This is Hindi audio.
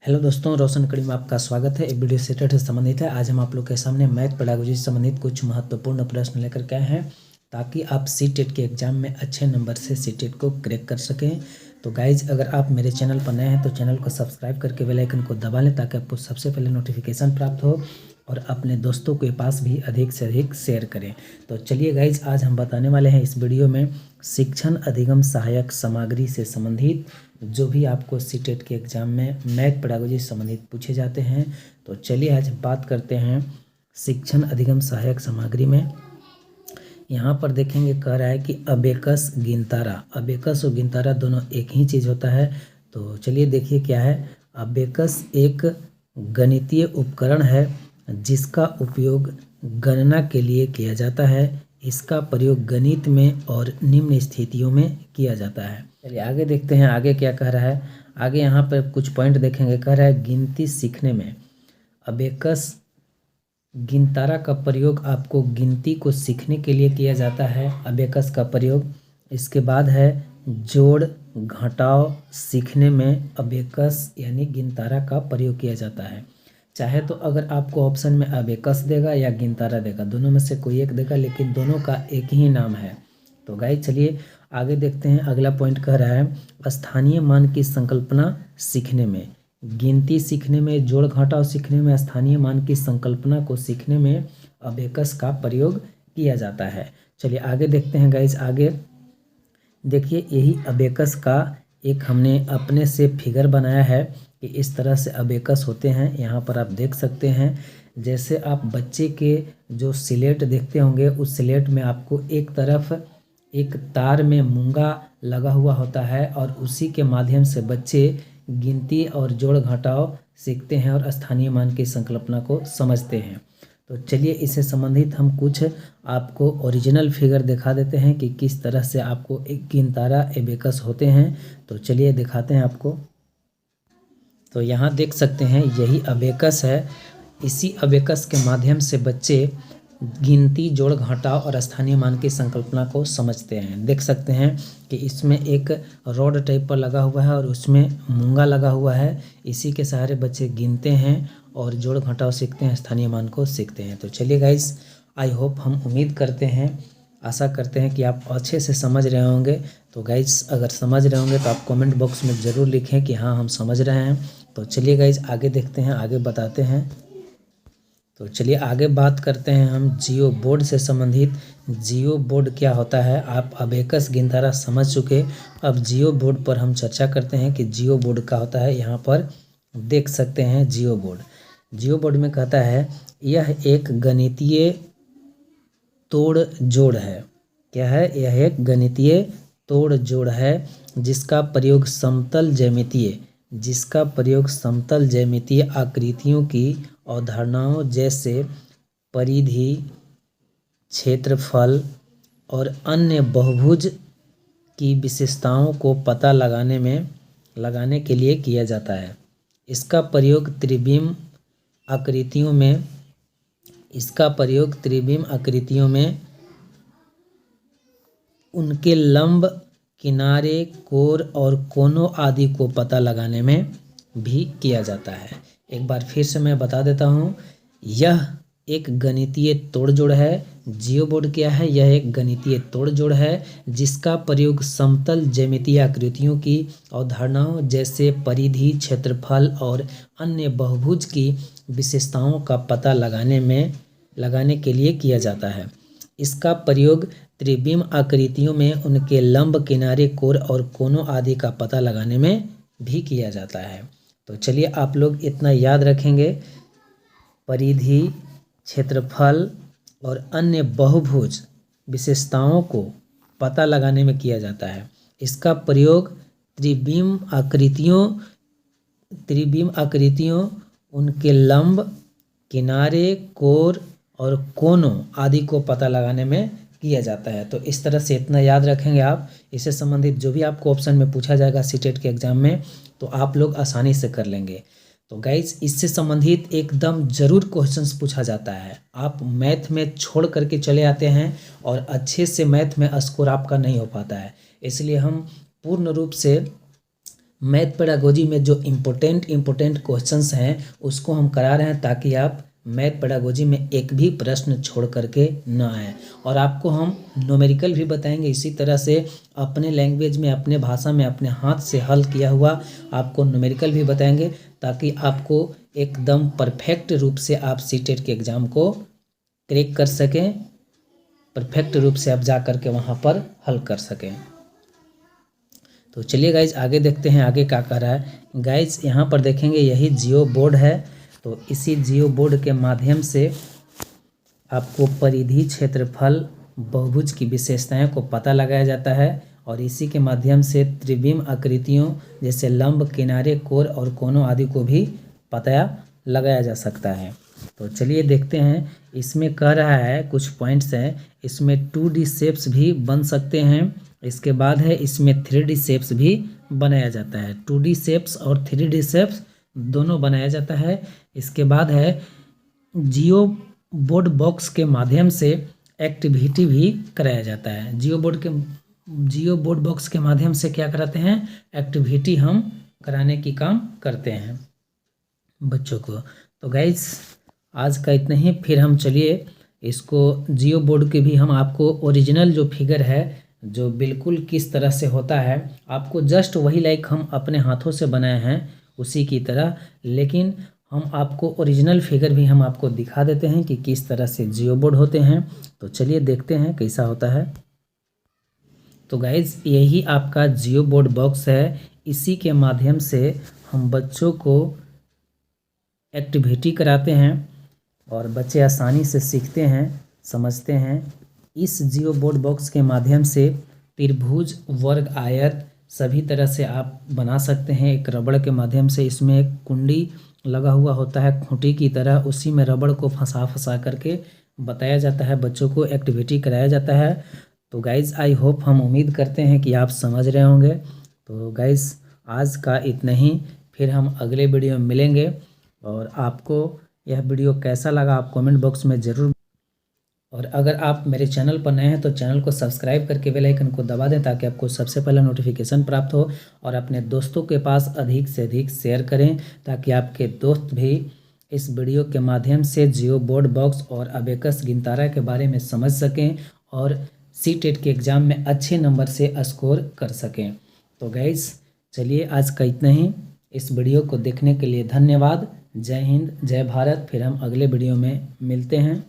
हेलो दोस्तों, रोशन अकेडमी में आपका स्वागत है। एक वीडियो सेटेट से संबंधित है। आज हम आप लोग के सामने मैथ पेडागोजी से संबंधित कुछ महत्वपूर्ण प्रश्न लेकर के आए हैं ताकि आप सीटेट के एग्जाम में अच्छे नंबर से सीटेट को क्रैक कर सकें। तो गाइज, अगर आप मेरे चैनल पर नए हैं तो चैनल को सब्सक्राइब करके बेल आइकन को दबा लें ताकि आपको सबसे पहले नोटिफिकेशन प्राप्त हो और अपने दोस्तों के पास भी अधिक से अधिक शेयर करें। तो चलिए गाइज, आज हम बताने वाले हैं इस वीडियो में शिक्षण अधिगम सहायक सामग्री से संबंधित जो भी आपको सीटेट के एग्ज़ाम में मैथ पेडागोजी से संबंधित पूछे जाते हैं। तो चलिए आज बात करते हैं शिक्षण अधिगम सहायक सामग्री में। यहाँ पर देखेंगे, कह रहा है कि अबेकस गिनतारा। अबेकस और गिनतारा दोनों एक ही चीज़ होता है। तो चलिए देखिए क्या है। अबेकस एक गणितीय उपकरण है जिसका उपयोग गणना के लिए किया जाता है। इसका प्रयोग गणित में और निम्न स्थितियों में किया जाता है। चलिए आगे देखते हैं, आगे क्या कह रहा है। आगे यहाँ पर कुछ पॉइंट देखेंगे। कह रहा है गिनती सीखने में अबेकस गिनतारा का प्रयोग आपको गिनती को सीखने के लिए किया जाता है, अबेकस का प्रयोग। इसके बाद है जोड़ घटाव सीखने में अबेकस यानी गिनतारा का प्रयोग किया जाता है। चाहे तो अगर आपको ऑप्शन में अबेकस देगा या गिनतारा देगा, दोनों में से कोई एक देगा, लेकिन दोनों का एक ही नाम है। तो गाइस चलिए आगे देखते हैं। अगला पॉइंट कह रहा है स्थानीय मान की संकल्पना सीखने में। गिनती सीखने में, जोड़ घटाव सीखने में, स्थानीय मान की संकल्पना को सीखने में अबेकस का प्रयोग किया जाता है। चलिए आगे देखते हैं गाइस। आगे देखिए, यही अबेकस का एक हमने अपने से फिगर बनाया है कि इस तरह से अबेकस होते हैं। यहाँ पर आप देख सकते हैं, जैसे आप बच्चे के जो स्लेट देखते होंगे, उस स्लेट में आपको एक तरफ एक तार में मूंगा लगा हुआ होता है और उसी के माध्यम से बच्चे गिनती और जोड़ घटाव सीखते हैं और स्थानीय मान की संकल्पना को समझते हैं। तो चलिए इससे संबंधित हम कुछ आपको ओरिजिनल फिगर दिखा देते हैं कि किस तरह से आपको एक गिनतारा एबेकस होते हैं। तो चलिए दिखाते हैं आपको। तो यहाँ देख सकते हैं, यही अबेकस है। इसी अबेकस के माध्यम से बच्चे गिनती, जोड़ घटाव और स्थानीय मान की संकल्पना को समझते हैं। देख सकते हैं कि इसमें एक रॉड टाइप पर लगा हुआ है और उसमें मूंगा लगा हुआ है। इसी के सहारे बच्चे गिनते हैं और जोड़ घटाव सीखते हैं, स्थानीय मान को सीखते हैं। तो चलिए गाइस, आई होप, हम उम्मीद करते हैं, आशा करते हैं कि आप अच्छे से समझ रहे होंगे। तो गाइस, अगर समझ रहे होंगे तो आप कमेंट बॉक्स में ज़रूर लिखें कि हाँ, हम समझ रहे हैं। तो चलिए गाइस आगे देखते हैं, आगे बताते हैं। तो चलिए आगे बात करते हैं हम जियो बोर्ड से संबंधित। जियो बोर्ड क्या होता है, आप अबेकस गिनतारा समझ चुके। अब जियो बोर्ड पर हम चर्चा करते हैं कि जियो बोर्ड क्या होता है। यहाँ पर देख सकते हैं जियो बोर्ड। जियो बोर्ड में कहता है यह एक गणितीय तोड़ जोड़ है। क्या है? यह एक गणितीय तोड़ जोड़ है जिसका प्रयोग समतल ज्यामितीय आकृतियों की अवधारणाओं जैसे परिधि, क्षेत्रफल और अन्य बहुभुज की विशेषताओं को पता लगाने के लिए किया जाता है। इसका प्रयोग त्रिविम आकृतियों में उनके लंब, किनारे, कोर और कोनों आदि को पता लगाने में भी किया जाता है। एक बार फिर से मैं बता देता हूँ, यह एक गणितीय तोड़जोड़ है। जियो बोर्ड क्या है? यह एक गणितीय तोड़जोड़ है जिसका प्रयोग समतल ज्यामितीय आकृतियों की अवधारणाओं जैसे परिधि, क्षेत्रफल और अन्य बहुभुज की विशेषताओं का पता लगाने के लिए किया जाता है। इसका प्रयोग त्रिविम आकृतियों में उनके लंब, किनारे, कोर और कोनों आदि का पता लगाने में भी किया जाता है। तो चलिए आप लोग इतना याद रखेंगे, परिधि, क्षेत्रफल और अन्य बहुभुज विशेषताओं को पता लगाने में किया जाता है। इसका प्रयोग त्रिविम आकृतियों, उनके लंब, किनारे, कोर और कोनों आदि को पता लगाने में किया जाता है। तो इस तरह से इतना याद रखेंगे आप। इससे संबंधित जो भी आपको ऑप्शन में पूछा जाएगा सीटेट के एग्जाम में, तो आप लोग आसानी से कर लेंगे। तो गाइज, इससे संबंधित एकदम ज़रूर क्वेश्चंस पूछा जाता है। आप मैथ में छोड़ करके चले आते हैं और अच्छे से मैथ में स्कोर आपका नहीं हो पाता है। इसलिए हम पूर्ण रूप से मैथ पेडागोजी में जो इम्पोर्टेंट क्वेश्चंस हैं उसको हम करा रहे हैं ताकि आप मैथ पेडागोजी में एक भी प्रश्न छोड़ करके न आए। और आपको हम न्यूमेरिकल भी बताएंगे इसी तरह से अपने लैंग्वेज में, अपने भाषा में, अपने हाथ से हल किया हुआ आपको न्यूमेरिकल भी बताएंगे ताकि आपको एकदम परफेक्ट रूप से आप सीटेट के एग्ज़ाम को क्रैक कर सकें, परफेक्ट रूप से आप जा कर के वहाँ पर हल कर सकें। तो चलिए गाइज आगे देखते हैं आगे क्या कर रहा है। गाइज यहाँ पर देखेंगे यही जियो बोर्ड है, तो इसी जियो बोर्ड के माध्यम से आपको परिधि, क्षेत्रफल, बहुभुज की विशेषताएं को पता लगाया जाता है और इसी के माध्यम से त्रिविम आकृतियों जैसे लंब, किनारे, कोर और कोनों आदि को भी पता लगाया जा सकता है। तो चलिए देखते हैं, इसमें कह रहा है कुछ पॉइंट्स हैं, इसमें 2D शेप्स भी बन सकते हैं। इसके बाद है इसमें 3D शेप्स भी बनाया जाता है, 2D शेप्स और 3D शेप्स दोनों बनाया जाता है। इसके बाद है जियो बोर्ड बॉक्स के माध्यम से एक्टिविटी भी कराया जाता है। जियो बोर्ड बॉक्स के माध्यम से क्या कराते हैं, एक्टिविटी हम कराने की काम करते हैं बच्चों को। तो गाइस आज का इतना ही, फिर हम चलिए इसको जियो बोर्ड के भी हम आपको ओरिजिनल जो फिगर है जो बिल्कुल किस तरह से होता है, आपको जस्ट वही लाइक हम अपने हाथों से बनाए हैं उसी की तरह, लेकिन हम आपको ओरिजिनल फिगर भी हम आपको दिखा देते हैं कि किस तरह से जियो बोर्ड होते हैं। तो चलिए देखते हैं कैसा होता है। तो गाइज यही आपका जियो बोर्ड बॉक्स है, इसी के माध्यम से हम बच्चों को एक्टिविटी कराते हैं और बच्चे आसानी से सीखते हैं, समझते हैं। इस जियो बोर्ड बॉक्स के माध्यम से त्रिभुज, वर्ग, आयत सभी तरह से आप बना सकते हैं। एक रबड़ के माध्यम से इसमें एक कुंडी लगा हुआ होता है खूंटी की तरह, उसी में रबड़ को फंसा करके बताया जाता है, बच्चों को एक्टिविटी कराया जाता है। तो गाइज़ आई होप, हम उम्मीद करते हैं कि आप समझ रहे होंगे। तो गाइज़ आज का इतना ही, फिर हम अगले वीडियो में मिलेंगे। और आपको यह वीडियो कैसा लगा आप कमेंट बॉक्स में ज़रूर, और अगर आप मेरे चैनल पर नए हैं तो चैनल को सब्सक्राइब करके बेल आइकन को दबा दें ताकि आपको सबसे पहले नोटिफिकेशन प्राप्त हो। और अपने दोस्तों के पास अधिक से अधिक शेयर करें ताकि आपके दोस्त भी इस वीडियो के माध्यम से जियो बोर्ड बॉक्स और अबेकस गिनतारा के बारे में समझ सकें और सीटेट के एग्ज़ाम में अच्छे नंबर से स्कोर कर सकें। तो गाइस चलिए आज का इतना ही, इस वीडियो को देखने के लिए धन्यवाद। जय हिंद, जय भारत। फिर हम अगले वीडियो में मिलते हैं।